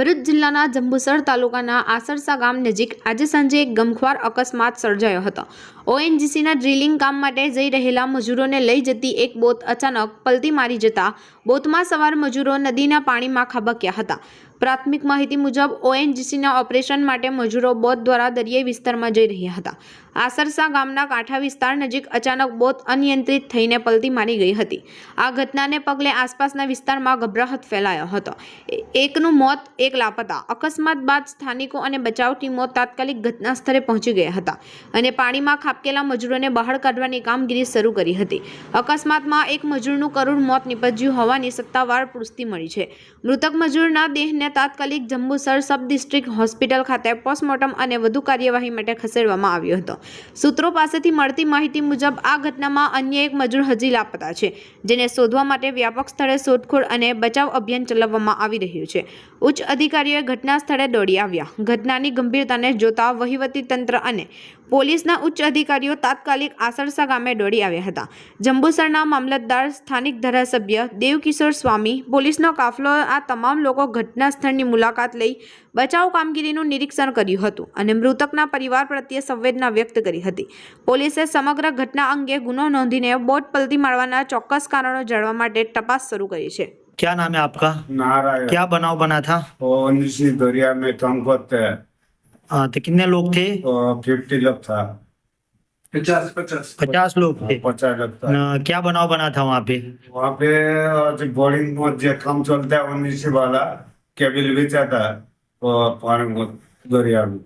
ભરૂચ જિલ્લાના જંબુસર તાલુકાના આસરસા ગામ નજીક આજે સાંજે એક ગમખ્વાર અકસ્માત સર્જાયો હતો। ઓએનજીસીના ડ્રિલિંગ કામ માટે જઈ રહેલા મજૂરોને લઈ જતી એક બોટ અચાનક પલટી મારી જતા બોટમાં સવાર મજૂરો નદીના પાણીમાં ખાબક્યા હતા। પ્રાથમિક માહિતી મુજબ ઓએનજીસીના ઓપરેશન માટે મજૂરો બોટ દ્વારા દરિયાઈ વિસ્તારમાં જઈ રહ્યા હતા। આસરસા ગામના કાંઠા વિસ્તાર નજીક અચાનક બોટ અનિયંત્રિત થઈને પલટી મારી ગઈ હતી। આ ઘટનાને પગલે આસપાસના વિસ્તારમાં ગભરાટ ફેલાયો હતો। એકનું મોત, એક લાપતા। અકસ્માત બાદ સ્થાનિકો અને બચાવ ટીમો તાત્કાલિક ઘટના સ્થળે પહોંચી ગયા હતા અને પાણીમાં ખાબકેલા મજૂરોને બહાર કાઢવાની કામગીરી શરૂ કરી હતી। અકસ્માતમાં એક મજૂરનું કરુણ મોત નીપજ્યું હોવાની સત્તાવાર પુષ્ટિ મળી છે। મૃતક મજૂરના દેહને તાત્કાલિક જંબુસર સબ ડિસ્ટ્રિક્ટ હોસ્પિટલ ખાતે પોસ્ટમોર્ટમ અને વધુ કાર્યવાહી માટે ખસેડવામાં આવ્યો હતો। સૂત્રો પાસેથી મળતી માહિતી મુજબ આ ઘટનામાં અન્ય એક મજૂર હજી લાપતા છે, જેને શોધવા માટે વ્યાપક સ્થળે શોધખોળ અને બચાવ અભિયાન ચલાવવામાં આવી રહ્યું છે। ઉચ્ચ અધિકારીઓએ ઘટના સ્થળે દોડી આવ્યા। ઘટનાની ગંભીરતાને જોતા વહીવટી તંત્ર અને પોલીસના ઉચ્ચ અધિકારીઓ તાત્કાલિક આસરસા ગામે દોડી આવ્યા હતા। જંબુસરના મામલતદાર, સ્થાનિક ધારાસભ્ય દેવકિશોર સ્વામી, પોલીસનો કાફલો આ તમામ લોકો ઘટના સ્થળની મુલાકાત લઈ બચાવ કામગીરીનું નિરીક્ષણ કર્યું હતું અને મૃતકના પરિવાર પ્રત્યે સંવેદના વ્યક્ત કરી હતી। પોલીસે સમગ્ર ઘટના અંગે ગુનો નોંધીને બોટ પલટી મારવાના ચોક્કસ કારણો જાણવા માટે તપાસ શરૂ કરી છે। क्या नाम है आपका? नारायण। क्या बनाव बना था? और इसी दरिया में काम करते हैं। हाँ, तो कितने लोग थे? 50 लोग था। 50 लोग थे। 50 लोग था। क्या बनाव बना था वहाँ पे? वहाँ पे जो बोर्डिंग में जो काम चलता है उन्नीस वाला केबल बेचा था और पानी में दरिया में।